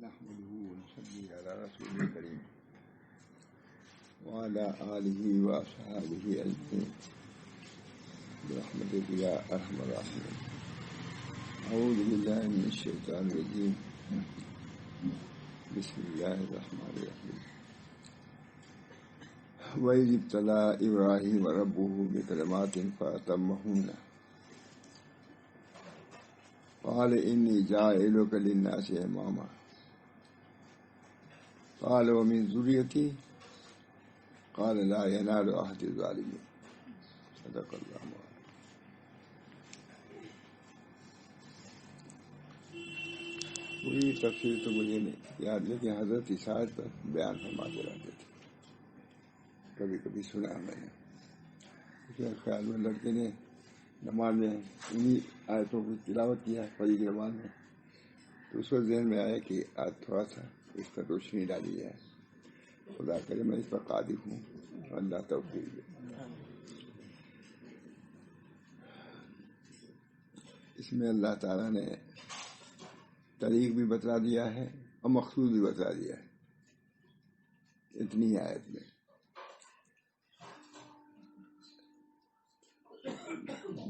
نحمده ونصلي على رسوله الكريم وعلى آله وأصحابه أجمعين برحمتك يا أرحم الراحمين. أعوذ بالله من الشيطان الرجيم. بسم الله الرحمن الرحيم. وإذ ابتلى إبراهيم ربه بكلمات فأتمهن قال إني جاعلك للناس إماما قال ومن ذريتي قال لا ينال عهد الظالمين. صدق اللہ مولانا. پوری تفسیر تو مجھے نہیں یاد، لیکن حضرت عیسیٰ پر بیان فرماتے رہتے تھے. کبھی کبھی سنا میں نے. خیال میں لڑکے نے نماز میں انہی آیتوں کی تلاوت کیا فجر کی نماز میں، تو اس وقت ذہن میں آیا کہ آج تھوڑا سا اس پر روشنی ڈالی ہے. خدا کرے میں اس پر قادر ہوں، اللہ توفیق دے. اس میں اللہ تعالیٰ نے طریق بھی بتلا دیا ہے اور مقصود بھی بتلا دیا ہے اتنی آیت میں.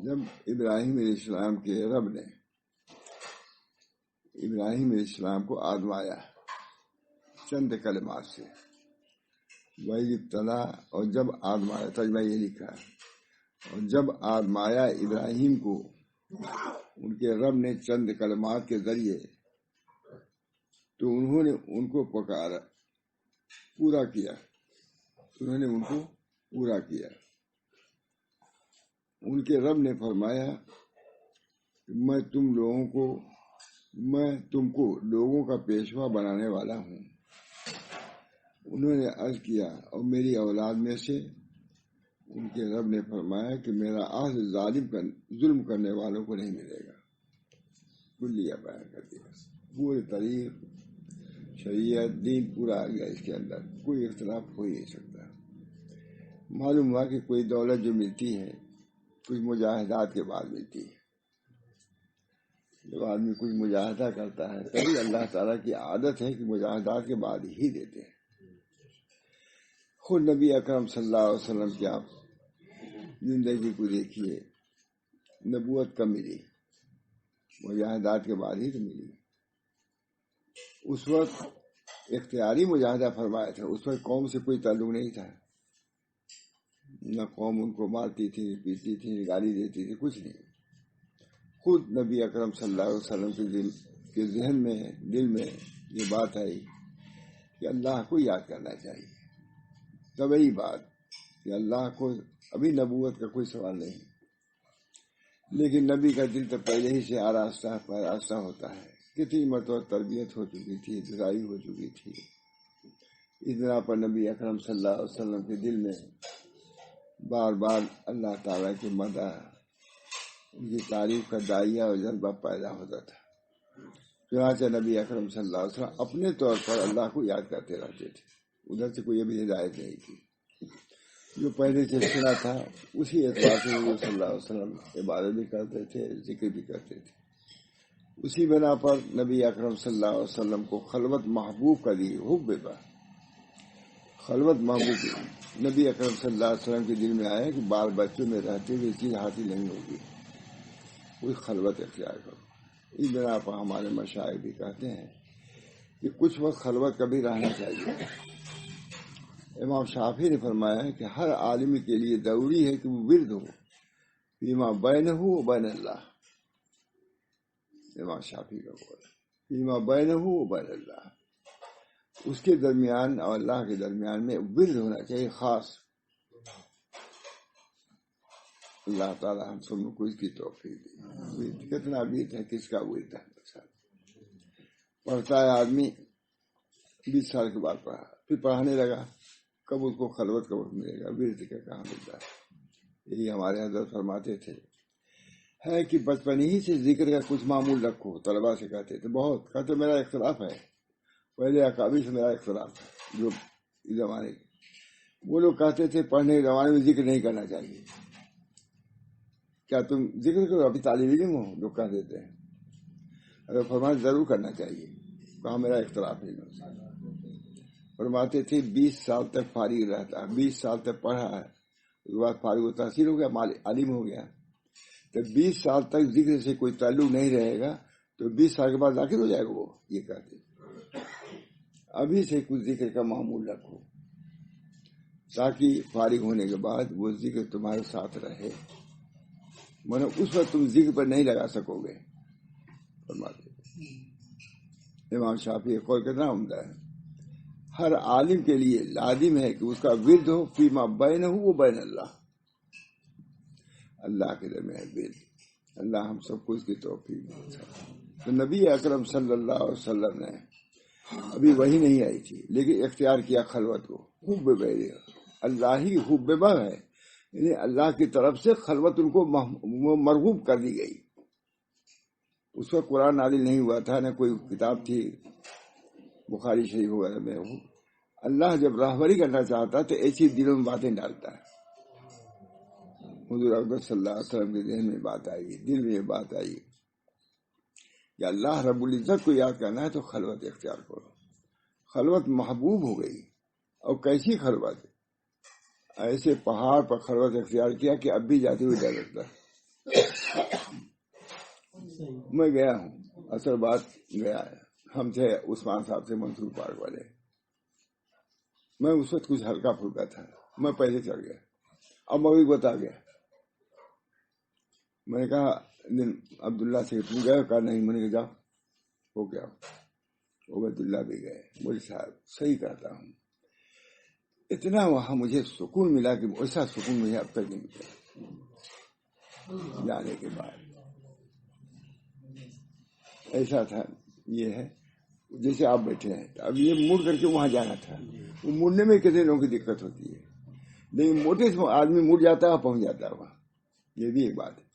جب ابراہیم علیہ السلام کے رب نے ابراہیم علیہ السلام کو آزمایا چند کلمات سے، وہی ابتلا، اور جب آزمایا، ترجمہ یہ لکھا، اور جب آزمایا ابراہیم کو ان کے رب نے چند کلمات کے ذریعے، تو انہوں نے ان کو پکارا، پورا کیا. انہوں نے ان کو پورا کیا. ان کے رب نے فرمایا میں تم کو لوگوں کا پیشوا بنانے والا ہوں. انہوں نے عرض کیا اور میری اولاد میں سے، ان کے رب نے فرمایا کہ میرا عہد ظلم کرنے والوں کو نہیں ملے گا. کلیہ بیان کر دیا. پورے طریق شریعت دین پورا آ گیا. اس کے اندر کوئی اختلاف ہو ہی نہیں سکتا. معلوم ہوا کہ کوئی دولت جو ملتی ہے کچھ مجاہدات کے بعد ملتی ہے. جب آدمی کچھ مجاہدہ کرتا ہے تبھی اللہ تعالیٰ کی عادت ہے کہ مجاہدات کے بعد ہی دیتے ہیں. خود نبی اکرم صلی اللہ علیہ وسلم کی آپ زندگی کو دیکھیے، نبوت کب ملی؟ مجاہدات کے بعد ہی تو ملی. اس وقت اختیاری مجاہدہ فرمایا تھا. اس وقت قوم سے کوئی تعلق نہیں تھا. نہ قوم ان کو مارتی تھی، پیٹتی تھی، گالی دیتی تھی، کچھ نہیں. خود نبی اکرم صلی اللہ علیہ وسلم کے ذہن میں، دل میں یہ بات آئی کہ اللہ کو یاد کرنا چاہیے. طبعی بات کہ اللہ کو ابھی نبوت کا کوئی سوال نہیں، لیکن نبی کا دل تو پہلے ہی سے آراستہ ہوتا ہے. کتنی مرتبہ تربیت ہو چکی تھی، درائی ہو چکی تھی. اس بنا پر نبی اکرم صلی اللہ علیہ وسلم کے دل میں بار بار اللہ تعالیٰ کی مدح، ان کی تعریف کا داعیہ اور جذبہ پیدا ہوتا تھا. چنانچہ نبی اکرم صلی اللہ علیہ وسلم اپنے طور پر اللہ کو یاد کرتے رہتے تھے. ادھر سے کوئی ابھی ہدایت نہیں تھی. جو پہلے سے سنا تھا اسی اعتبار سے حضور صلی اللہ علیہ وسلم عبادت بھی کرتے تھے، ذکر بھی کرتے تھے. اسی بنا پر نبی اکرم صلی اللہ علیہ وسلم کو خلوت محبوب کا دی. خلوت محبوب نبی اکرم صلی اللہ علیہ وسلم کے دل میں آیا کہ بال بچوں میں رہتے ہوئے چیز حاصل نہیں ہوگی، کوئی خلوت اختیار کرو. اس بنا پر ہمارے مشائخ بھی کہتے ہیں کہ کچھ وقت خلوت کا بھی رہنا چاہیے. امام شافعی نے فرمایا کہ ہر عالم کے لیے ضروری ہے کہ وہ ورد ہو فیما بینہ و بین اللہ. امام شافعی کا قول ہے فیما بینہ و بین اللہ. اس کے درمیان اور اللہ کے درمیان میں ورد ہونا چاہیے خاص. اللہ تعالیٰ ہم سب کو اس کی توفیق دی. کتنا ورد ہے، کس کا ورد ہے؟ پڑھتا ہے آدمی 20 سال کے بعد پڑھا، پھر پڑھانے لگا، کب اس کو خلوت کا وقت ملے گا؟ ورد کا کہاں ملتا ہے؟ یہی ہمارے حضرت فرماتے تھے ہے کہ بچپن ہی سے ذکر کا کچھ معمول رکھو. طلبا سے کہتے تھے، بہت کہتے میرا اختلاف ہے، پہلے اکابر سے میرا اختلاف ہے. جو اس زمانے کے وہ لوگ کہتے تھے پڑھنے کے زمانے میں ذکر نہیں کرنا چاہیے. کیا تم ذکر کرو؟ ابھی طالب علم ہو، لوگ کہہ دیتے ہیں. اگر فرمائش ضرور کرنا چاہیے. کہا میرا اختلاف نہیں ہو سکتا. فرماتے تھے 20 سال تک فارغ رہتا، 20 سال تک پڑھا ہے، اس کے بعد فارغ و تحصیل ہو گیا، عالم ہو گیا. تو 20 سال تک ذکر سے کوئی تعلق نہیں رہے گا تو 20 سال کے بعد داخل ہو جائے گا. وہ یہ کہتے ابھی سے کچھ ذکر کا معمول رکھو تاکہ فارغ ہونے کے بعد وہ ذکر تمہارے ساتھ رہے، ورنہ اس وقت تم ذکر پر نہیں لگا سکو گے. فرماتے امام شافعی قول کتنا عمدہ ہے. ہر عالم کے لیے لازم ہے کہ اس کا ورد ہو فیما بین ہو وہ بین اللہ، اللہ کے درمیان ورد. اللہ ہم سب کو اس کی توفیق دے. تو نبی اکرم صلی اللہ علیہ وسلم نے ابھی وہی نہیں آئی تھی لیکن اختیار کیا خلوت کو. حب بیر اللہ ہی حب بہ ہے، یعنی اللہ کی طرف سے خلوت ان کو مرغوب کر دی گئی. اس وقت قرآن نازل نہیں ہوا تھا، نہ کوئی کتاب تھی بخاری شریف وغیرہ میں. اللہ جب راہبری کرنا چاہتا تو ایسی دلوں میں باتیں ڈالتا ہے. حضور اکبر صلی اللہ علیہ وسلم کے ذہن میں بات آئی، دل میں بات آئی کہ اللہ رب العزت کو یاد کرنا ہے تو خلوت اختیار کرو. خلوت محبوب ہو گئی. اور کیسی خلوت؟ ایسے پہاڑ پر خلوت اختیار کیا کہ اب بھی جاتے ہوئے ڈر لگتا ہے. میں گیا ہوں، اصل بات گیا ہے، ہم تھے عثمان صاحب سے منصور پارک والے. میں اس وقت کچھ ہلکا پھلکا تھا، میں پہلے چڑھ گیا. اب مغرب بتا گیا. میں نے کہا عبداللہ سے تم گئے؟ کہا نہیں. میں نے کہا جاؤ ہو گیا. عبید اللہ بھی گئے. مجھے صاحب صحیح کہتا ہوں، اتنا وہاں مجھے سکون ملا کہ ایسا سکون مجھے اب تک نہیں ملا. جانے کے بعد ایسا تھا. یہ ہے جیسے آپ بیٹھے ہیں، اب یہ مڑ کر کے وہاں جانا تھا. وہ مڑنے میں کتنے لوگوں کی دقت ہوتی ہے، لیکن موٹے سے آدمی مڑ جاتا ہے اور پہنچ جاتا ہے وہاں. یہ بھی ایک بات ہے.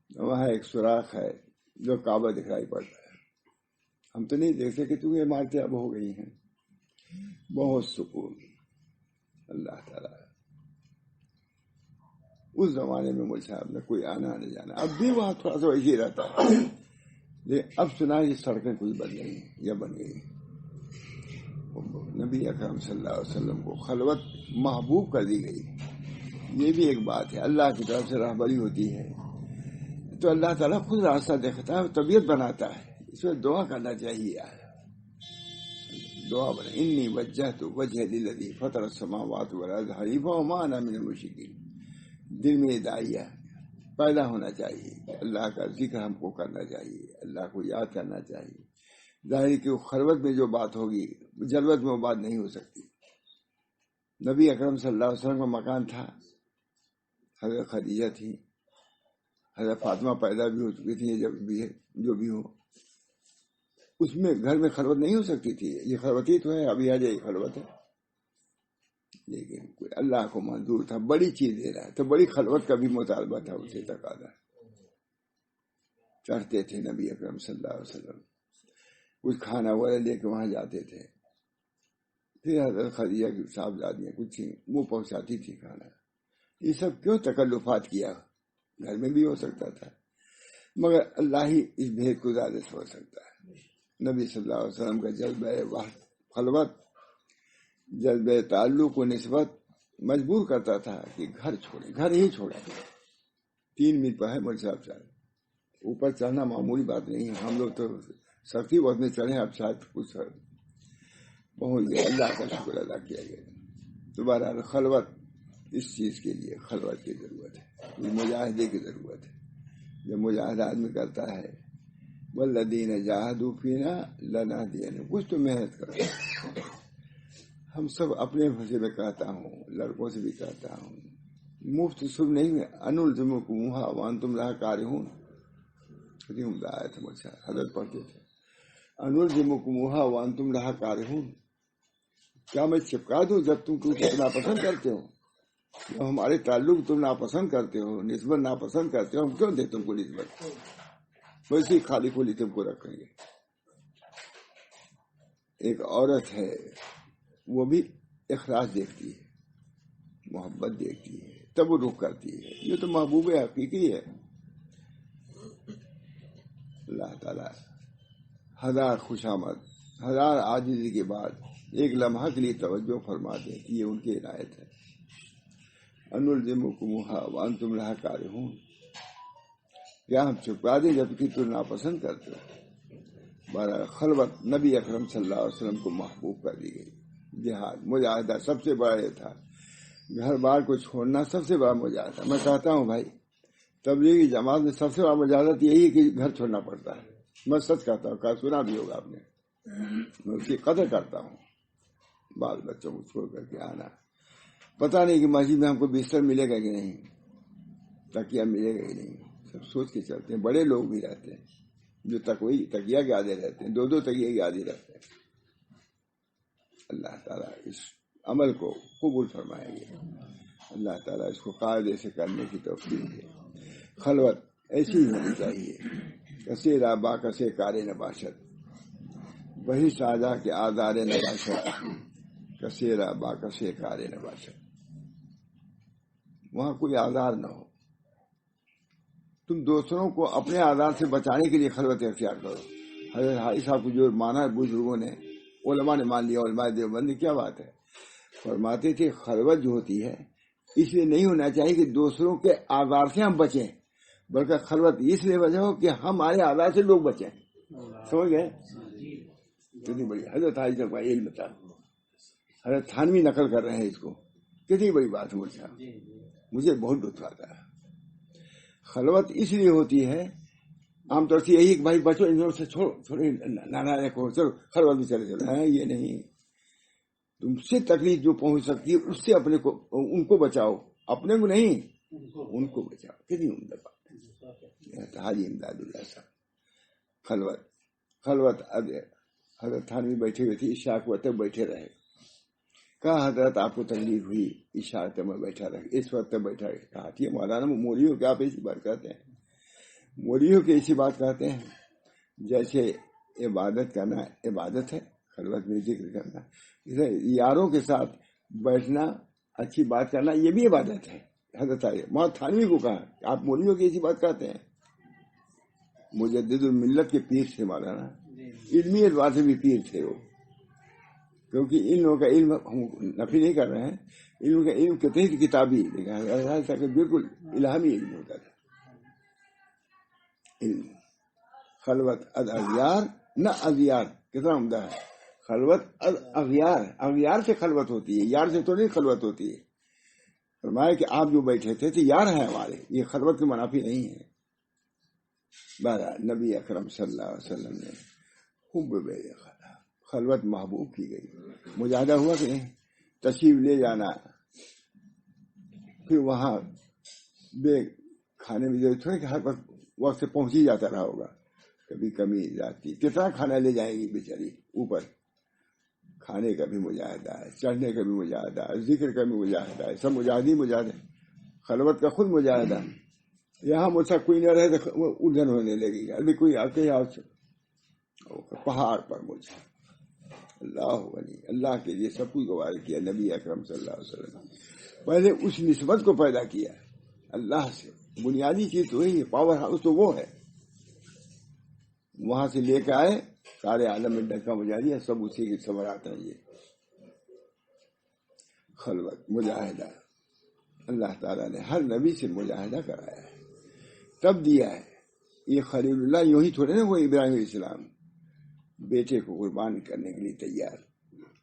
وہاں ایک سوراخ ہے جو کعبہ دکھائی پڑتا ہے. ہم تو نہیں دیکھتے کہ تمہیں عمارتیں اب ہو گئی ہیں. بہت سکون. اللہ تعالیٰ اس زمانے میں مجھ صاحب نے کوئی آنا نہ جانا، اب بھی وہاں تھوڑا سا ویسے ہی رہتا ہے. لیکن اب سنا یہ سڑکیں کچھ بن گئی یا بن گئی. نبی اکرم صلی اللہ علیہ وسلم کو خلوت محبوب کر دی گئی. یہ بھی ایک بات ہے. اللہ کی طرف سے راہبری ہوتی ہے تو اللہ تعالیٰ خود راستہ دیکھتا ہے، طبیعت بناتا ہے. اس میں دعا کرنا چاہیے. دعا بنا انی وجہت وجہ للذی فطر السماوات والارض حنیفا وما انا من المشرکین. دل میں داعیہ پیدا ہونا چاہیے. اللہ کا ذکر ہم کو کرنا چاہیے، اللہ کو یاد کرنا چاہیے. ظاہر کہ خلوت میں جو بات ہوگی جلوت میں وہ بات نہیں ہو سکتی. نبی اکرم صلی اللہ علیہ وسلم کا مکان تھا، حضرت خدیجہ تھی، حضرت فاطمہ پیدا بھی ہو چکی تھی، جب بھی ہے جو بھی ہو. اس میں گھر میں خلوت نہیں ہو سکتی تھی. یہ خلوت ہی تو ہے، ابھی آ جائے خلوت ہے. لیکن کوئی اللہ کو منظور تھا، بڑی چیز دے رہا ہے تو بڑی خلوت کا بھی مطالبہ تھا. اسے تقاضا چڑھتے تھے نبی اکرم صلی اللہ علیہ وسلم، کچھ کھانا وغیرہ لے کے وہاں جاتے تھے. پھر حضرت خدیجہ کی صاحبزادیاں کچھ تھیں وہ پہنچاتی تھی کھانا. یہ سب کیوں تکلفات کیا؟ گھر میں بھی ہو سکتا تھا، مگر اللہ ہی اس بھید کو زیادہ سمجھ سکتا ہے. نبی صلی اللہ علیہ وسلم کا جذبہ خلوت، جذبہ تعلق و نسبت مجبور کرتا تھا کہ گھر چھوڑیں، گھر ہی چھوڑیں. 3 میل پر ہے مجھ صاحب صاحب، اوپر چڑھنا معمولی بات نہیں ہے. ہم لوگ تو سختی وقت میں چڑھے، اب شاید کچھ پہنچ گئے. اللہ کا شکر ادا کیا گیا. دوبارہ خلوت، اس چیز کے لیے خلوت کی ضرورت ہے، مجاہدے کی ضرورت ہے. جب مجاہدہ آدمی کرتا ہے والذین جاہدوا فینا لنہدینہم، کچھ تو محنت کرو. ہم سب اپنے بھشے میں کہتا ہوں، لڑکوں سے بھی کہتا ہوں، مفت سب نہیں ہے. انلزمکموہا وانتم لہا کارہون. کتنی عمدہ آیت ہے، مجھ سے حضرت پڑھتے تھے. انلزمکموہا وانتم لہا کارہون. کیا میں چپکا دوں جب تم کچھ ناپسند کرتے ہو؟ جب ہمارے تعلق تم ناپسند کرتے ہو، نسبت ناپسند کرتے ہو، ہم کیوں دیں تم کو نسبت؟ ویسے خالی کھولی تم کو رکھیں گے. ایک عورت ہے، وہ بھی اخلاص دیکھتی ہے، محبت دیکھتی ہے، تب وہ رخ کرتی ہے. یہ تو محبوب حقیقی ہے. اللہ تعالیٰ 1000 خوشامد، 1000 عاجزی کے بعد ایک لمحہ کے لیے توجہ فرما دیں کہ یہ ان کی عنایت ہے. انلزمکموہا وانتم لہا کارہون، کیا ہم چھپا دیں جبکہ تم ناپسند کرتے ہو. بہرحال خلوت نبی اکرم صلی اللہ علیہ وسلم کو محبوب کر دی گئی. جہاد مجاہدہ سب سے بڑا یہ تھا، گھر بار کو چھوڑنا سب سے بڑا مجاہدہ. میں کہتا ہوں بھائی، تبلیغی جماعت میں سب سے بڑا مجاہدہ یہی ہے کہ گھر چھوڑنا پڑتا ہے. میں سچ کہتا ہوں، کہا سنا بھی ہوگا آپ نے. میں اس کی قدر کرتا ہوں. بال بچوں کو چھوڑ کر کے آنا، پتہ نہیں کہ مسجد میں ہم کو بستر ملے گا کہ نہیں، تکیہ ملے گا کہ نہیں، سب سوچ کے چلتے ہیں. بڑے لوگ بھی رہتے ہیں جو تکیہ کے عادی رہتے ہیں، 2 تکیے کے عادی رہتے ہیں. اللہ تعالیٰ اس عمل کو قبول فرمائیں گے. اللہ تعالیٰ اس کو قاعدے سے کرنے کی توفیق دے. خلوت ایسی ہی ہونی چاہیے. کثیرا با کثیر کار نباشت، وہی سادہ کے آزار نباشت. کثیرا با کثیر کار نباشت، وہاں کوئی آزار نہ ہو. تم دوسروں کو اپنے آزار سے بچانے کے لیے خلوت اختیار کرو. حضرت حارث صاحب کو جو مانا بزرگوں نے، علماء نے مان لیا، علماء دیوبند، کیا بات ہے. فرماتے تھے خلوت جو ہوتی ہے اس لیے نہیں ہونا چاہیے کہ دوسروں کے آزار سے ہم بچیں، بلکہ خلوت اس لیے وجہ ہو کہ ہمارے آزار سے لوگ بچیں. سمجھ گئے؟ کتنی بڑی حضرت حارث صاحب کا علم تھا. حضرت تھانوی نقل کر رہے ہیں اس کو. کتنی بڑی بات مجھے بہت لطف آتا ہے. خلوت اس لیے ہوتی ہے عام طور سے یہی کہ بھائی بچو ان سے چھوڑے نانا رکھو، چلو خلوت بھی چلے چلو. یہ نہیں، تم سے تکلیف جو پہنچ سکتی ہے اس سے اپنے کو، ان کو بچاؤ، اپنے کو نہیں ان کو بچاؤ. کتنی عمدہ بات. حاجی امداد اللہ صاحب. خلوت حضرت تھانوی بیٹھے ہوئے تھے، عشاء کے وقت بیٹھے رہے. کہا حضرت آپ کو تکلیف ہوئی، عشاء تک میں بیٹھا رہے، اس وقت تک بیٹھا رہے. کہا کہ مولانا مولی ہو کہ آپ ایسی بات کہتے ہیں؟ مولی ہو کہ ایسی بات کہتے ہیں؟ جیسے عبادت کرنا عبادت ہے، خلوت میں ذکر کرنا، یاروں کے ساتھ بیٹھنا، اچھی بات کرنا، یہ بھی عبادت ہے. حضرت مولانا تھانوی کو کہا آپ مولی ہو کہ ایسی بات کہتے ہیں؟ مجدد الملت کے پیر تھے مولانا، علمی اعتبار سے بھی پیر تھے وہ. کیونکہ ان لوگوں کا علم ہم نفی نہیں کر رہے ہیں، علم کا علم کہتے ہیں کہ کتابی، لیکن بالکل الہامی علم ہوتا تھا. علم خلوت از اغیار نہ اغیار، کتنا عمدہ ہے. خلوت از اغیار، اغیار سے خلوت ہوتی ہے، یار سے تو نہیں خلوت ہوتی ہے. فرمایا کہ آپ جو بیٹھے تھے تو یار ہیں ہمارے، یہ خلوت کے منافی نہیں ہے. بہرحال نبی اکرم صلی اللہ علیہ وسلم نے خوب خلوت محبوب کی گئی. مجاہدہ ہوا کہ نہیں، تشریف لے جانا، پھر وہاں بے کھانے میں ضرورت ہے کہ ہر وقت سے پہنچ ہی جاتا رہا ہوگا، کبھی کمی جاتی. کتنا کھانا لے جائیں گی بیچاری اوپر. کھانے کا بھی مجاہدہ ہے، چڑھنے کا بھی مجاہدہ ہے، ذکر کا بھی مجاہدہ ہے، سب مجاہدی مجاہدہ. خلوت کا خود مجاہدہ. یہاں مجھ سے کوئی نہ رہے تو الجھن ہونے لگے گا. ابھی کوئی آ کے پہاڑ پر مجھے اللہ ولی اللہ کے لیے سب کچھ گوارا کیا. نبی اکرم صلی اللہ علیہ وسلم پہلے اس نسبت کو پیدا کیا اللہ سے. بنیادی چیز تو وہی ہے، پاور ہاؤس تو وہ ہے. وہاں سے لے کے آئے، سارے عالم میں ڈکا مجاہدی ہے، سب اسی کے سبر آتا ہے. یہ خلوت مجاہدہ اللہ تعالیٰ نے ہر نبی سے مجاہدہ کرایا ہے، تب دیا ہے. یہ خلیل اللہ یوں ہی تھوڑے نا، وہ ابراہیم علیہ السلام بیٹے کو قربان کرنے کے لیے تیار،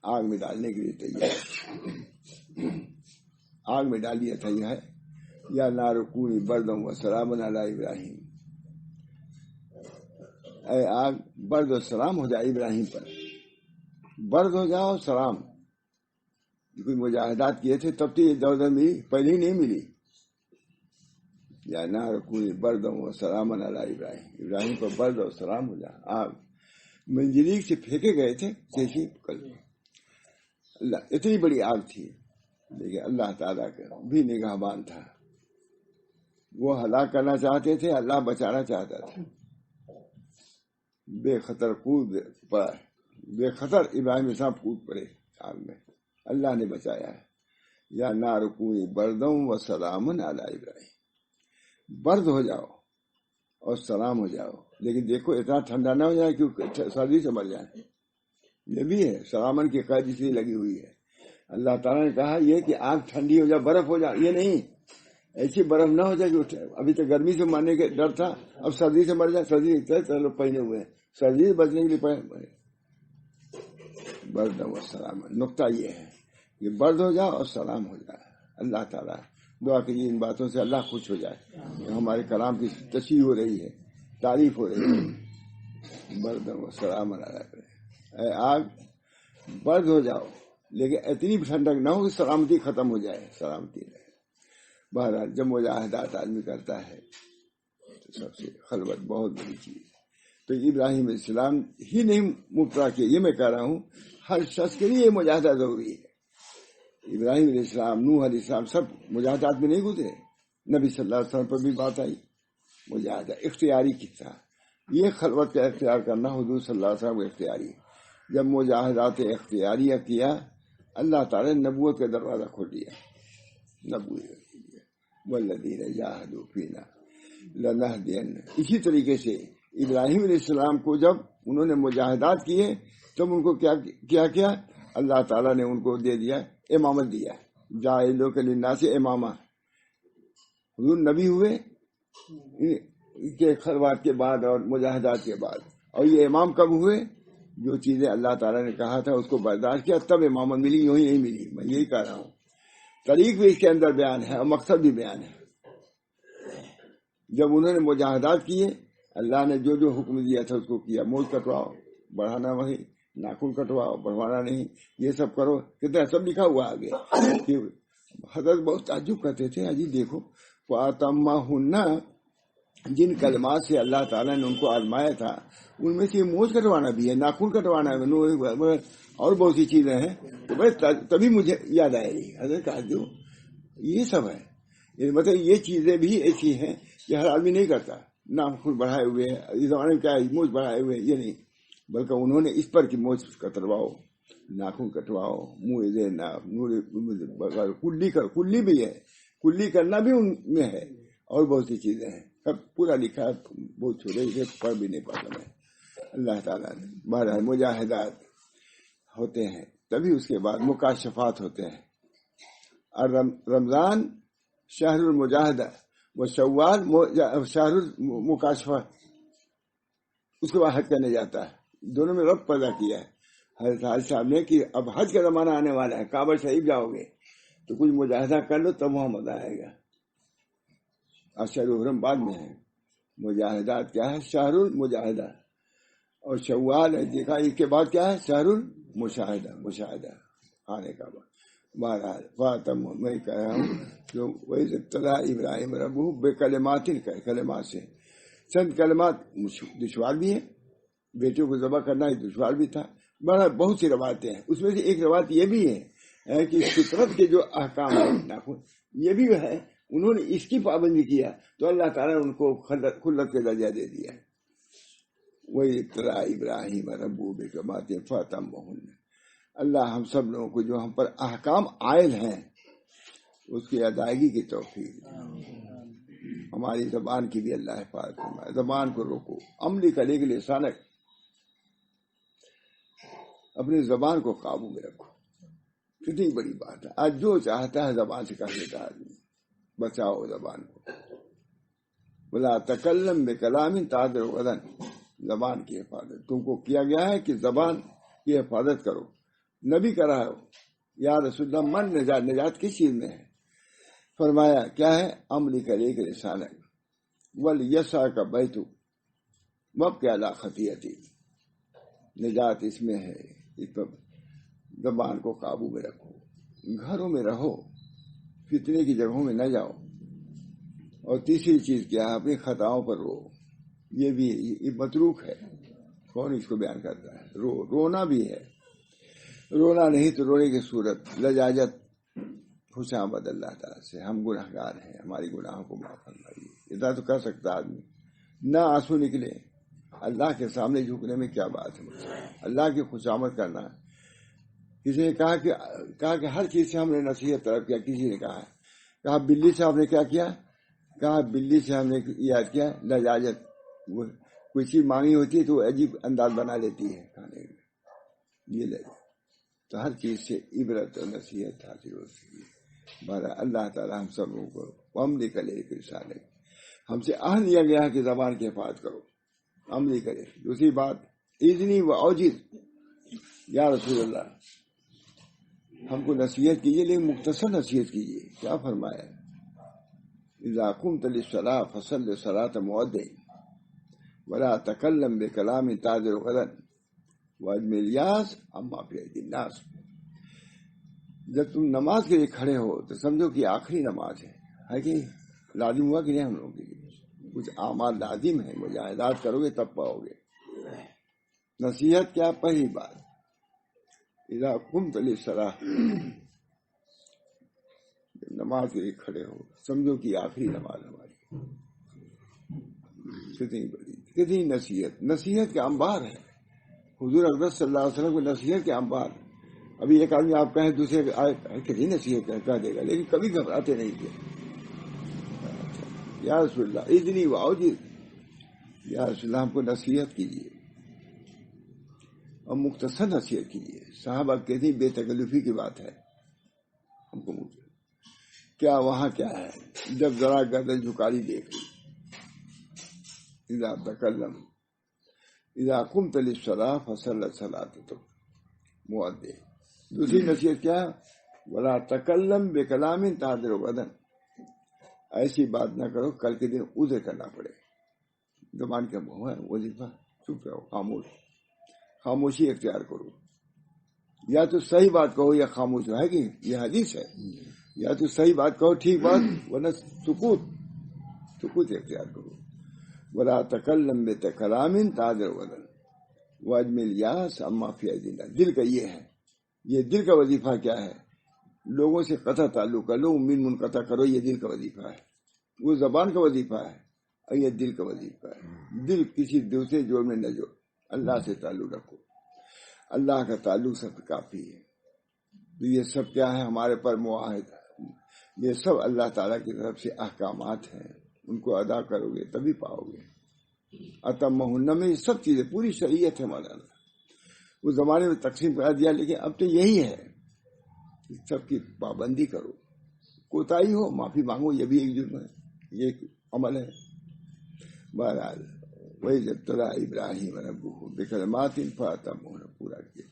آگ میں ڈالنے کے لیے تیار. آگ میں ڈال دیا تھا. یہ ہے یا نار کونی بردم و سلام علی ابراہیم، اے آگ برد و سلام ہو جائے ابراہیم پر. برد ہو جاؤ، سلام. کوئی مجاہدات کیے تھے تب تو یہ دولت ملی، پہلے ہی نہیں ملی. یا نار کونی بردم و سلام علی ابراہیم، ابراہیم پر برد و سلام ہو جائے. آگ منجلیق سے پھینکے گئے تھے جیسی کل. اللہ اتنی بڑی آگ تھی، لیکن اللہ تعالیٰ کا بھی نگہبان تھا. وہ ہلاک کرنا چاہتے تھے، اللہ بچانا چاہتا تھا. بے خطر کود پڑا، بے خطر ابراہیم السلام کود پڑے آگ میں، اللہ نے بچایا ہے. یا نار کونی بردم و سلام علی ابراہیم، برد ہو جاؤ اور سلام ہو جاؤ لیکن دیکھو اتنا ٹھنڈا نہ ہو جائے کہ سردی سے مر جائے. یہ بھی ہے سلامن کی قید اس لیے لگی ہوئی ہے. اللہ تعالیٰ نے کہا یہ کہ آگ ٹھنڈی ہو جائے برف ہو جائے، یہ نہیں، ایسی برف نہ ہو جائے کہ ابھی تک گرمی سے مرنے کے ڈر تھا اب سردی سے مر جائے. سردی لوگ پہنے ہوئے ہیں سردی سے بچنے کے لیے برد و سلام. نقطہ یہ ہے کہ برد ہو جائے اور سلام ہو جائے. اللہ تعالیٰ دعا کیجیے ان باتوں سے اللہ خوش ہو جائے. ہمارے کلام کی تشریح ہو رہی ہے، تعریف ہو رہی ہے. برد و سلام اے آگ برد ہو جاؤ لیکن اتنی ٹھنڈک نہ ہو کہ سلامتی ختم ہو جائے، سلامتی رہے. بہرحال جب مجاہدات آدمی کرتا ہے تو سب سے خلوت بہت بڑی چیز ہے. تو ابراہیم علیہ السلام ہی نہیں مبتلا کیا، یہ میں کہہ رہا ہوں ہر شخص کے لیے مجاہدہ ضروری ہے. ابراہیم علیہ السلام، نوح علیہ السلام سب مجاہدات میں نہیں گزرے. نبی صلی اللہ علیہ وسلم پر بھی بات آئی مجاہدہ اختیاری کی تھا. یہ خلوت کا اختیار کرنا حضور صلی اللہ علیہ وسلم کا اختیاری. جب مجاہدات اختیاریہ کیا اللہ تعالیٰ نے نبوت کا دروازہ کھول دیا. نبوت والذین جاہدوا فینا لنہدینہم. اسی طریقے سے ابراہیم علیہ السلام کو جب انہوں نے مجاہدات کیے تب ان کو کیا اللہ تعالیٰ نے ان کو دے دیا امامت دیا. جاعلوک للناس اماما. حضور نبی ہوئے کے خلوات کے بعد اور مجاہدات کے بعد. اور یہ امام کب ہوئے؟ جو چیزیں اللہ تعالیٰ نے کہا تھا اس کو برداشت کیا تب امامت ملی، یوں ہی نہیں ملی. میں یہی کہہ رہا ہوں. طریق بھی اس کے اندر بیان ہے اور مقصد بھی بیان ہے. جب انہوں نے مجاہدات کیے اللہ نے جو حکم دیا تھا اس کو کیا. مونچھ کٹواؤ، بڑھانا وہی، ناخن کٹواؤ، بڑھوانا نہیں، یہ سب کرو. کتنا سب لکھا ہوا آگے. حضرت بہت تعجب کرتے تھے اجی دیکھو فَأَتَمَّهُنَّ جن کلمات سے اللہ تعالیٰ نے ان کو آزمایا تھا ان میں سے مونچھ کٹوانا بھی ہے، ناخن کٹوانا ہے اور بہت سی چیزیں ہیں. تو بھائی تبھی مجھے یاد آئے گی حضرت کہا جو یہ سب ہے. مطلب یہ چیزیں بھی ایسی ہیں کہ ہر آدمی نہیں کرتا. ناخن بڑھائے ہوئے اس زمانے میں کیا ہے مونچھ بڑھائے ہوئے یہ نہیں، بلکہ انہوں نے اس پر کہ مونچھ کٹواؤ، ناخن کٹواؤ، کلی بھی ہے، کلی کرنا بھی ان میں ہے اور بہت سی چیزیں ہیں. سب پورا لکھا ہے، بہت چھوٹے سے پڑھ بھی نہیں پاتا میں. اللہ تعالیٰ نے بہرحال مجاہدات ہوتے ہیں تبھی اس کے بعد مکاشفات ہوتے ہیں. اور رمضان شہر المجاہدہ و شوال شہر المکاشفہ. اس کے بعد حج کرنے جاتا ہے. دونوں میں رب پیدا کیا ہے حضرت حاج صاحب نے کہ اب حج کا زمانہ آنے والا ہے، کعبہ شریف جاؤ گے تو کچھ مجاہدہ کر لو تب وہاں مزہ آئے گا. اشہر الحرم بعد میں ہے. مجاہدات کیا ہے؟ شہر المجاہدہ. اور شوال ہے دیکھا اس کے بعد کیا ہے؟ شہر المشاہدہ، مشاہدہ خانے کا بعد. بہرحال فاتم میں کہہ رہا ہوں جو وہی ابتدا ابراہیم ربہ بے کلمات کلمات سے. چند کلمات دشوار بھی ہے، بیٹوں کو ذبح کرنا دشوار بھی تھا. بہرحال بہت سی روایتیں ہیں. اس میں سے ایک روایت یہ بھی ہے کہ فطرت کے جو احکام ہیں یہ بھی ہے، انہوں نے اس کی پابندی کیا تو اللہ تعالیٰ نے ان کو خلت کا درجہ دے دیا. وہی ابتدا ابراہیم ربہ بے کلمات فاتمہن. اللہ ہم سب لوگوں کو جو ہم پر احکام عائل ہیں اس کی ادائیگی کی توفیق. ہماری زبان کی بھی اللہ حفاظت فرمائے. زبان کو روکو، عملی کرے کے لسانک، اپنی زبان کو قابو میں رکھو. کتنی بڑی بات ہے. آج جو چاہتا ہے زبان سے کہہ دیتا آدمی. بچاؤ زبان کو. ولا تکلم بکلام تعذر غدن. زبان کی حفاظت تم کو کیا گیا ہے کہ زبان کی حفاظت کرو. نبی کر رہا ہو یا رسول اللہ من نجات کس چیز میں ہے؟ فرمایا کیا ہے؟ عملی کرے کے لسانک ولیسع کا بیت وابکی علی خطیئتی. نجات اس میں ہے. اس پر زبان کو قابو میں رکھو. گھروں میں رہو، فتنے کی جگہوں میں نہ جاؤ. اور تیسری چیز کیا ہے؟ اپنی خطاؤں پر رو. یہ بھی متروک ہے. کون اس کو بیان کرتا ہے؟ رونا بھی ہے. رونا نہیں تو رونے کی صورت لجاجت خوشامد اللہ تعالیٰ سے. ہم گناہ گار ہیں، ہماری گناہوں کو معاف فرمائیے. اتنا تو کر سکتا آدمی. نہ آنسو نکلے. اللہ کے سامنے جھکنے میں کیا بات ہے؟ اللہ کی خوشامد کرنا. کسی نے کہا کہ ہر چیز سے ہم نے نصیحت طلب کیا. کسی نے کہا بلی سے آپ نے کیا کیا؟ کہا بلی سے ہم نے یاد کیا لجاجت. کوئی چیز مانگی ہوتی ہے تو عجیب انداز بنا لیتی ہے کھانے میں، یہ لے جائے، تو ہر چیز سے عبرت اور نصیحت حاصل ہوتی ہے۔ بہرحال اللہ تعالیٰ ہم سب لوگوں کو عملی کرے ایک رسالے، ہم سے عہد لیا گیا ہے کہ زبان کی حفاظت کرو، عملی کرے۔ دوسری بات، اذنی و اوجز، یا رسول اللہ ہم کو نصیحت کیجیے، لیکن مختصر نصیحت کیجیے۔ کیا فرمایا؟ اذا قمت للصلاة فصل صلاة مؤدٍ ولا تکلم بکلام تعذر غدا واجمع الیاس عما فی ایدی الناس۔ جب تم نماز کے لیے کھڑے ہو تو سمجھو کہ آخری نماز ہے کہ لازم ہوا کہ نہیں ہم لوگوں کے لیے کچھ اعمال لازم ہیں، مجاہدات کرو گے تب پاؤ گے۔ نصیحت کیا؟ پہلی بات اذا قمت للصلاة، نماز کے لیے کھڑے ہو سمجھو کہ آخری نماز ہماری۔ کتنی بڑی، کتنی نصیحت، نصیحت کے انبار ہے حضور اکرم صلی اللہ علیہ وسلم کو، نصیحت کے انبار۔ ابھی ایک آدمی آپ کہیں دوسرے کتنی نصیحت کہہ دے گا، لیکن کبھی گھبراتے نہیں تھے۔ یا رسول اللہ اذنی و اوجز، یا رسول اللہ ہم کو نصیحت کیجیے اور مختصر نصیحت کیجیے۔ صحابہ کہتے ہیں بے تکلفی کی بات ہے، ہم کو کیا وہاں کیا ہے؟ جب ذرا گردن جھکاری دیکھ لی، اذا تکلم اذا قمت للصلاة فصل صلاة مؤدٍ۔ دوسری نصیحت کیا؟ ولا تکلم بکلام تعذر غدا، ایسی بات نہ کرو کل کے دن عذر کرنا پڑے۔ زبان کا وظیفہ چپ رہو، خاموشی اختیار کرو، یا تو صحیح بات کہو یا خاموش ہے کہ یہ حدیث ہے، یا تو صحیح بات کہو ٹھیک بات، ورنہ سکوت اختیار کرو۔ ولا تکلم بکلام تعذر غدا واجمع الیاس عما فی ایدی الناس۔ دل کا یہ ہے، یہ دل کا وظیفہ کیا ہے؟ لوگوں سے قطع تعلق کر لو، امید منقطع کرو، یہ دل کا وظیفہ ہے۔ وہ زبان کا وظیفہ ہے اور یہ دل کا وظیفہ ہے۔ دل کسی دوسرے جوڑ میں نہ جوڑ، اللہ سے تعلق رکھو، اللہ کا تعلق سب کافی ہے۔ تو یہ سب کیا ہے؟ ہمارے پر معاہدہ، یہ سب اللہ تعالیٰ کی طرف سے احکامات ہیں، ان کو ادا کرو گے تبھی پاؤ گے۔ اتمہن میں یہ سب چیزیں، پوری شریعت ہے مولانا۔ اس زمانے میں تقسیم کرا دیا، لیکن اب تو یہی ہے، سب کی پابندی کرو، کوتاہی ہو معافی مانگو، یہ بھی ایک جرم ہے، یہ ایک عمل ہے۔ بہرحال وہی جب تلا ابراہیم ربہ بکلمات فاتمہن، پورا کیا۔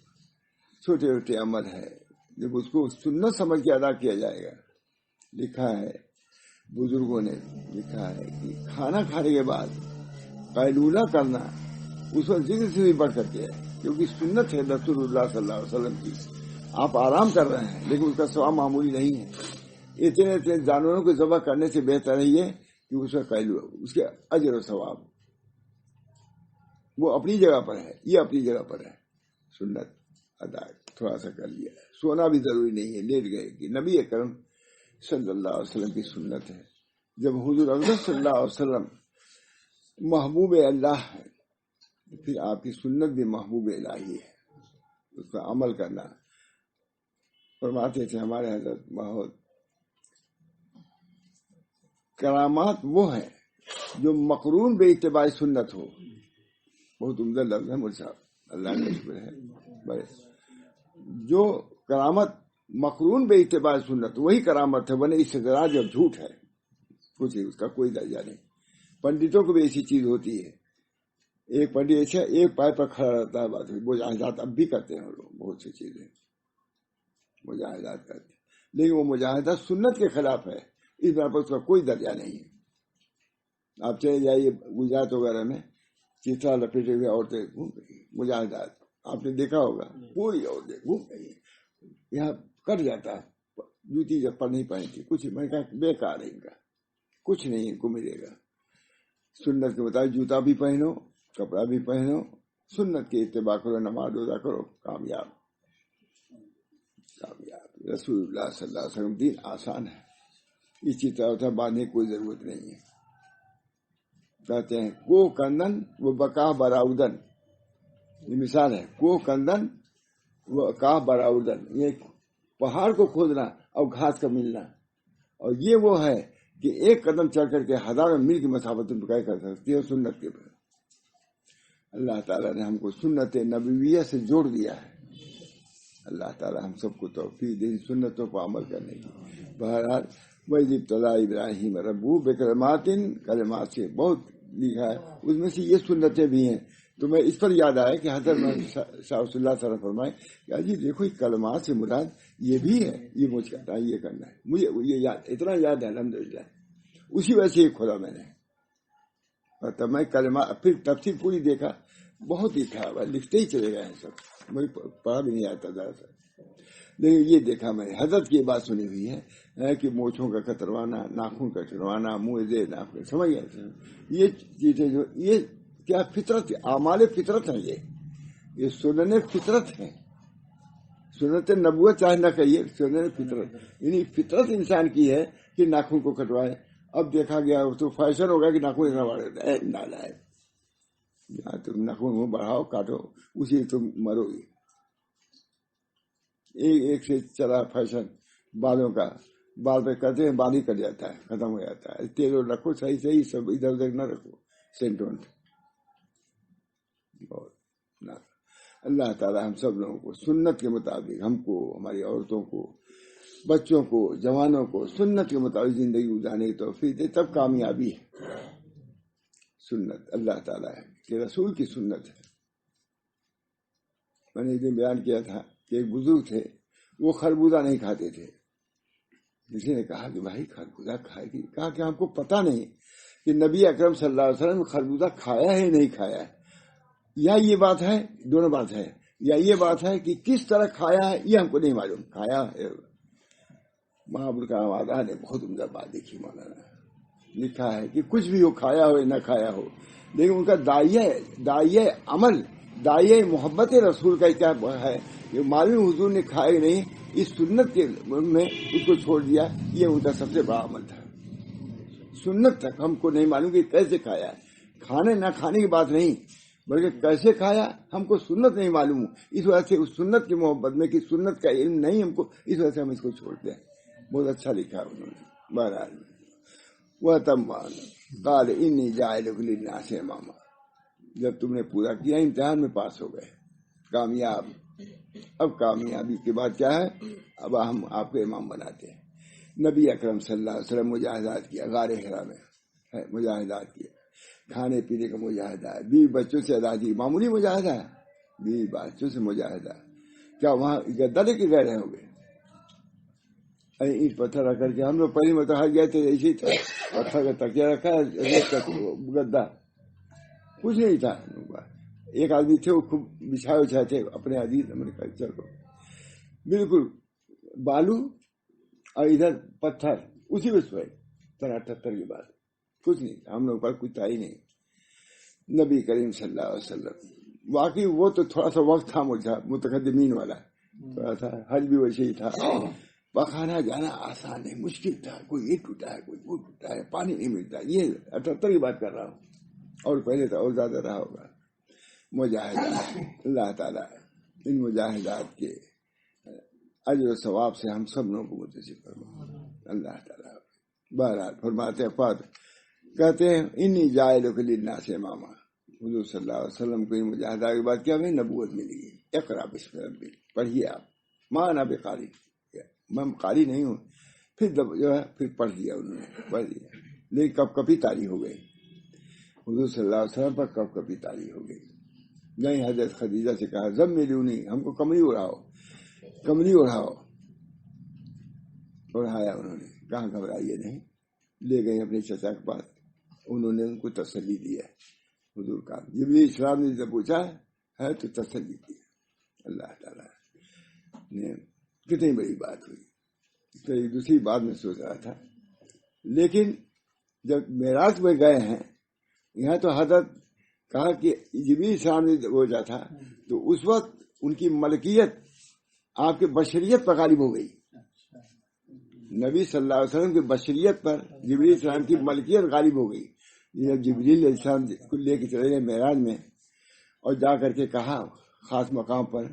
چھوٹے چھوٹے عمل ہے، جب اس کو سنت سمجھ کے ادا کیا جائے گا۔ لکھا ہے بزرگوں نے، لکھا ہے کہ کھانا کھانے کے بعد قیلولہ کرنا اس وقت ذکر سے بھی بڑھ کرتے ہے، کیونکہ سنت ہے رسول اللہ صلی اللہ علیہ وسلم کی۔ آپ آرام کر رہے ہیں لیکن اس کا ثواب معمولی نہیں ہے۔ اتنے جانوروں کو ذبح کرنے سے بہتر ہے یہ کہ اس کا قیلولہ، اس کے اجر و ثواب وہ اپنی جگہ پر ہے، یہ اپنی جگہ پر ہے۔ سنت ادا تھوڑا سا کر لیا، سونا بھی ضروری نہیں ہے، لیٹ گئے کہ نبی اکرم صلی اللہ علیہ وسلم کی سنت ہے۔ جب حضور اکرم صلی اللہ علیہ وسلم محبوب اللہ ہے، پھر آپ کی سنت بھی محبوب الہی ہے، اس کا عمل کرنا۔ فرماتے تھے ہمارے حضرت بہت کرامات وہ ہیں جو مقرون بے اتباع سنت ہو۔ بہت عمدہ لفظ ہے مول صاحب، اللہ کا شکر ہے۔ بڑے جو کرامت مقرون بے اتباع سنت، وہی کرامت ہے، ورنہ استدراج اور جھوٹ ہے، کچھ اس کا کوئی درجہ نہیں۔ پنڈتوں کو بھی ایسی چیز ہوتی ہے، ایک پنڈت ایسا ایک پائے پر کھڑا رہتا ہے، بات مجاہدات اب بھی کرتے ہیں لوگ، بہت سی چیزیں مجاہدات کرتے ہیں، لیکن وہ مجاہدات سنت کے خلاف ہے، اس بات پر اس کا کوئی درجہ نہیں ہے۔ آپ چلے جائیے گجرات وغیرہ میں، چیترا لپیٹے ہوئے عورتیں گھوم رہی ہیں، مجاہدات آپ نے دیکھا ہوگا، پوری عورتیں گھوم رہی ہیں، یہاں کٹ جاتا ہے، جوتی چپل نہیں پہنی تھی، کچھ میں کہا بیکار ہے، ان کا کچھ نہیں ان کو ملے گا۔ سنت کے مطابق جوتا بھی پہنو، کپڑا بھی پہنو، سنت کے اتباع کرو، نماز روزہ کرو، کامیاب۔ رسول اللہ صلی اللہ علیہ وسلم دین آسان ہے، اسی طرح باندھنے کی کوئی ضرورت نہیں ہے۔ کہتے ہیں کو کندن و بقا براؤدن، یہ مثال ہے، کو کندن و بقا براؤدن، یہ پہاڑ کو کھودنا اور گھاس کا ملنا، اور یہ وہ ہے کہ ایک قدم چل کر کے ہزاروں میل کی مسافت طے کر سکتی ہے سنت کے پر۔ اللہ تعالیٰ نے ہم کو سنت نبویہ سے جوڑ دیا ہے. اللہ تعالیٰ ہم سب کو توفیق دے سنتوں پر عمل کرنے کی. بہرحال وَإِذِ ابْتَلَىٰ إِبْرَاهِيمَ رَبُّهُ بِكَلِمَاتٍ کلمات سے بہت لکھا ہے، اس میں سے یہ سنتیں بھی ہیں. تو میں اس پر یاد آیا کہ حضرت شاہ رسول اللہ صلی اللہ علیہ وسلم فرمائے کہ جی دیکھو یہ کلمات سے مراد یہ بھی ہے، یہ مجھ کرنا ہے، یہ کرنا ہے. مجھے یہ یاد اتنا یاد ہے الحمدللہ، اسی وجہ سے یہ کھولا میں نے. اور تب میں کلمات پھر تفسیر پوری دیکھا، بہت لکھا ہوا، لکھتے ہی چلے گئے ہیں سب، مجھے پڑھا بھی نہیں آتا زیادہ. لیکن یہ دیکھا میں نے حضرت کی بات سنی ہوئی ہے کہ موچھوں کا کتروانا، ناخن کا چڑوانا، منہ دے ناخن، سمجھ گئے یہ چیزیں جو یہ کیا فطرت، اعمال فطرت ہیں، یہ سنن فطرت ہیں. سنت نبوت چاہے نہ کہیے، سنن فطرت یعنی فطرت انسان کی ہے کہ ناخن کو کٹوائے. اب دیکھا گیا تو فیشن ہوگا کہ ناخن اتنا بڑا نالا ہے، تم ناخن منہ بڑھاؤ کاٹو اسی تم مرو گے. ایک سے چلا فیشن بالوں کا، بال پہ کرتے ہیں بال ہی کٹ جاتا ہے، ختم ہو جاتا ہے. تیل رکھو صحیح صحیح، سب ادھر ادھر نہ رکھو سینٹ وینٹ. اللہ تعالیٰ ہم سب لوگوں کو سنت کے مطابق، ہم کو، ہماری عورتوں کو، بچوں کو، جوانوں کو سنت کے مطابق زندگی گزارنے کی توفیق دے، تب کامیابی ہے. سنت اللہ تعالیٰ ہے کہ رسول کی سنت ہے. میں نے ایک دن بیان کیا تھا کہ ایک بزرگ تھے، وہ خربوزہ نہیں کھاتے تھے. کسی نے کہا کہ بھائی خربوزہ کھائے گی؟ کہا کہ ہم کو پتہ نہیں کہ نبی اکرم صلی اللہ علیہ وسلم خربوزہ کھایا ہے نہیں کھایا ہے. یا یہ بات ہے، دونوں بات ہے، یا یہ بات ہے کہ کس طرح کھایا ہے یہ ہم کو نہیں معلوم. کھایا ہے. محبوب کا آزاد نے بہت عمدہ بات دیکھی، مولانا لکھا ہے کہ کچھ بھی ہو، کھایا ہو یا نہ کھایا ہو، لیکن ان کا داعیہ عمل، داعیہ محبت رسول کا کیا ہے کہ معلوم حضور نے کھائے نہیں، اس سنت کے میں اس کو چھوڑ دیا. یہ ان کا سب سے بڑا عمل تھا. سنت تک ہم کو نہیں معلوم کہ کیسے کھایا ہے. کھانے نہ کھانے کی بات نہیں، بلکہ کیسے کھایا ہم کو سنت نہیں معلوم. اس وجہ سے اس سنت کی محبت میں کہ سنت کا علم نہیں ہم کو، اس وجہ سے ہم اس کو چھوڑتے ہیں. بہت اچھا لکھا انہوں نے. بہرحال وہ تمان قال انی جاعلک للناس اماما، جب تم نے پورا کیا امتحان میں پاس ہو گئے، کامیاب. اب کامیابی کے بعد کیا ہے؟ اب ہم آپ کو امام بناتے ہیں. نبی اکرم صلی اللہ علیہ وسلم مجاہدات کیا، غار حرا میں مجاہدات کیا، کھانے پینے کا مجاہدہ ہے، بیوی بچوں سے آزادی، معمولی مجاہدہ ہے، بیوی بچوں سے مجاہدہ. کیا وہاں گدا لے کے گئے رہے ہوں گے؟ اینٹ پتھر رکھ کر کے ہم لوگ پہلی مرتبہ گئے تھے، ایسے تھا، پتھر کا تکیہ رکھا، گدا کچھ نہیں تھا. ایک آدمی تھے وہ خوب بچھائے اچھائے تھے اپنے عزیز، ہم نے کہا چلو بالکل بالو اور ادھر پتھر، اسی میں سوئے. 78 کی بات، کچھ نہیں تھا، ہم لوگ پر کچھ تھا ہی نہیں. نبی کریم صلی اللہ علیہ وسلم واقعی وہ تو تھوڑا سا وقت تھا مجھا متقدمین والا، تھوڑا سا حج بھی ویسے ہی تھا. پخانا جانا آسان نہیں، مشکل تھا. کوئی یہ ٹوٹا ہے، کوئی وہ ٹوٹا ہے، پانی نہیں ملتا. یہ 78 کی بات کر رہا ہوں، اور پہلے تو اور زیادہ رہا ہوگا. مجاہدات اللہ تعالیٰ ان مجاہدات کے اجر و ثواب سے ہم سب لوگوں کو متصف فرمائے اللہ تعالیٰ. بہرحال فرماتے ہیں فاتح کہتے ہیں انی جاعلک للناس اماما، حضور صلی اللہ علیہ وسلم کو ان مجاہدات کے بعد کیا ہمیں نبوت ملی ہے. اقرا بسم ربک، پڑھیے آپ. ماں نہ بقاری، میں قاری نہیں ہوں. پھر جو ہے پھر پڑھ دیا انہوں نے، پڑھ دیا. لیکن کب کبھی تاری ہو گئی حضور صلی اللہ علیہ وسلم پر، کب کبھی تاری ہو گئی. نہیں حضرت خدیجہ سے کہا زب ملونی، ہم کو کمری اڑاؤ، کمری اڑاؤ. اڑایا انہوں نے. کہاں گھبرائیے نہیں، لے گئے اپنے چچا کے پاس. انہوں نے ان کو تسلی دیا. حضور کا جبریل اسلام نے جب پوچھا ہے تو تسلی دی. اللہ تعالیٰ نے کتنی بڑی بات ہوئی. تو ایک دوسری بات میں سوچ رہا تھا، لیکن جب معراج میں گئے ہیں یہاں تو حضرت کہا کہ جبریل اسلام نے پوچھا تھا تو اس وقت ان کی ملکیت آپ کے بشریت پر غالب ہو گئی. نبی صلی اللہ علیہ وسلم کی بشریت پر جبریل اسلام کی ملکیت غالب ہو گئی. جب جبریل اسلام کو لے کے چلے گئے معراج میں اور جا کر کے کہا خاص مقام پر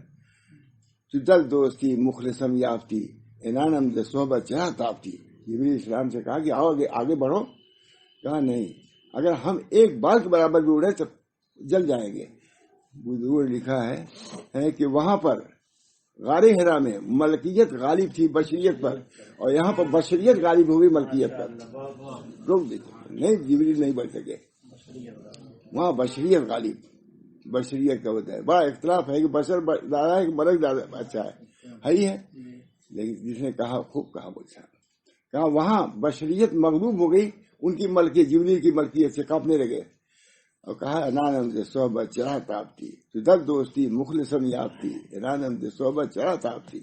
تو دل دوستی مخلصم یافتی انانم دے صحبت چرا تافتی. جبریل اسلام سے کہا کہ آؤ آگے بڑھو. کہا نہیں، اگر ہم ایک بال کے برابر بھی اڑے تو جل جائیں گے، بزرگوں نے لکھا ہے کہ وہاں پر غار حرا میں ملکیت غالب تھی بشریت پر، اور یہاں پر بشریت غالب ہوگی ملکیت پر. روک دیتے نہیں، جبریل نہیں بڑھ سکے. وہاں بشریت غالب، بشریت کا ہوتا ہے. بڑا اختلاف ہے کہ بشر زیادہ ہے کہ ملک زیادہ اچھا ہے ہی ہے، لیکن جس نے کہا خوب کہا بولتا کہا وہاں بشریت مغلوب ہو گئی ان کی ملکیت، جبریل کی ملکیت سے کانپنے لگے. اور کہا انانم سے صحبت چرا تاپ تھی تو در دوستی مخلصم یاب تھی، انانم سے صحبت چرا تاپ تھی.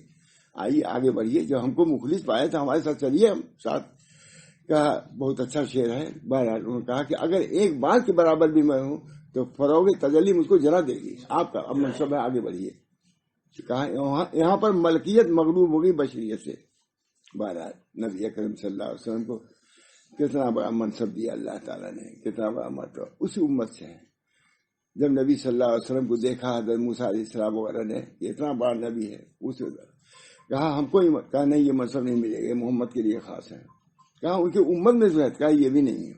آئیے آگے بڑھیے، جب ہم کو مخلص پائے تو ہمارے ساتھ چلیے ہم ساتھ. کہا بہت اچھا شعر ہے. بہرحال انہوں نے کہا کہ اگر ایک بار کے برابر بھی میں ہوں تو فروغ تجلی مجھ کو جلا دے گی. آپ کا اب منصب ہے، آگے بڑھیے. کہا یہاں پر ملکیت مغلوب ہوگی بشریت سے. بہرحال نبی اکرم صلی اللہ علیہ وسلم کو کتنا بڑا منصب دیا اللہ تعالیٰ نے، کتنا بڑا مرتبہ اسی امت سے ہے. جب نبی صلی اللہ علیہ وسلم کو دیکھا حضرت موسیٰ علیہ السلام وغیرہ نے کہ اتنا بڑا نبی ہے، اس کہا ہم کو کہا نہیں یہ منصب نہیں ملے گا، یہ محمد کے لیے خاص ہے. کہا ان کی امت میں جو ہے، کہا یہ بھی نہیں ہے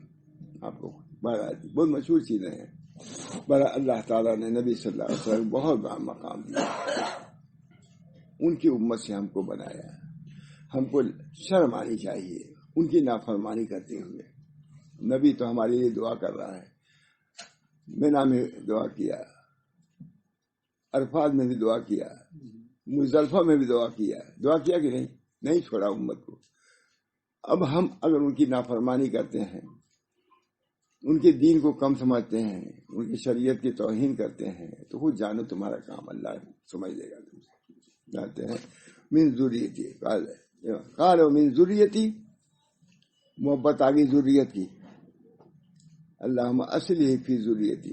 آپ کو. بہت مشہور چیزیں ہیں. بڑا اللہ تعالیٰ نے نبی صلی اللہ علیہ وسلم بہت بڑا مقام دیا، ان کی امت سے ہم کو بنایا. ہم کو شرم آنی چاہیے ان کی نافرمانی کرتے ہوئے. نبی تو ہمارے لیے دعا کر رہا ہے. مینا میں دعا کیا، عرفات میں بھی دعا کیا، مزدلفہ میں بھی دعا کیا. دعا کیا کہ نہیں چھوڑا امت کو. اب ہم اگر ان کی نافرمانی کرتے ہیں، ان کے دین کو کم سمجھتے ہیں، ان کی شریعت کی توہین کرتے ہیں، تو خود جانو تمہارا کام اللہ سمجھ لے گا. تم جانتے ہیں من ذریتی قال من ذریتی، محبت آگی ذریت کی. اللہم اصلح فی ذریتی،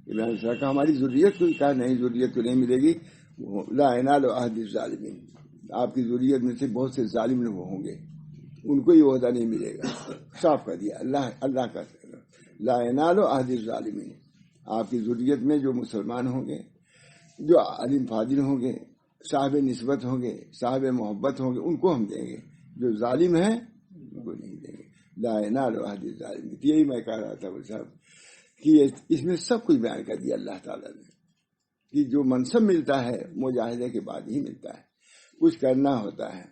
ابراہیم صاحب کہا ہماری ذریت کو. کہا نہیں ذریت کو نہیں ملے گی. لا ینال عہد الظالمین، آپ کی ذریت میں سے بہت سے ظالم لوگ ہوں گے، ان کو یہ عہدہ نہیں ملے گا. صاف کر دیا اللہ کا. لا ینال عہد الظالمین، آپ کی ذریت میں جو مسلمان ہوں گے، جو عالم فاضل ہوں گے، صاحب نسبت ہوں گے، صاحب محبت ہوں گے، ان کو ہم دیں گے. جو ظالم ہیں ان کو نہیں دیں گے. لا ینال عہد الظالمین. یہی میں کہہ رہا تھا صاحب کہ اس میں سب کچھ بیان کر دیا اللہ تعالیٰ نے کہ جو منصب ملتا ہے مجاہدے کے بعد ہی ملتا ہے. کچھ کرنا ہوتا ہے،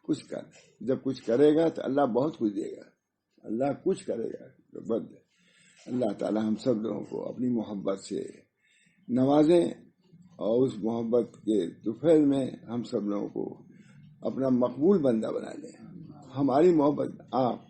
کچھ کر. جب کچھ کرے گا تو اللہ بہت کچھ دے گا. اللہ کچھ کرے گا تو بد. اللہ تعالیٰ ہم سب لوگوں کو اپنی محبت سے نوازیں، اور اس محبت کے دوپہر میں ہم سب لوگوں کو اپنا مقبول بندہ بنا لیں. ہماری محبت آپ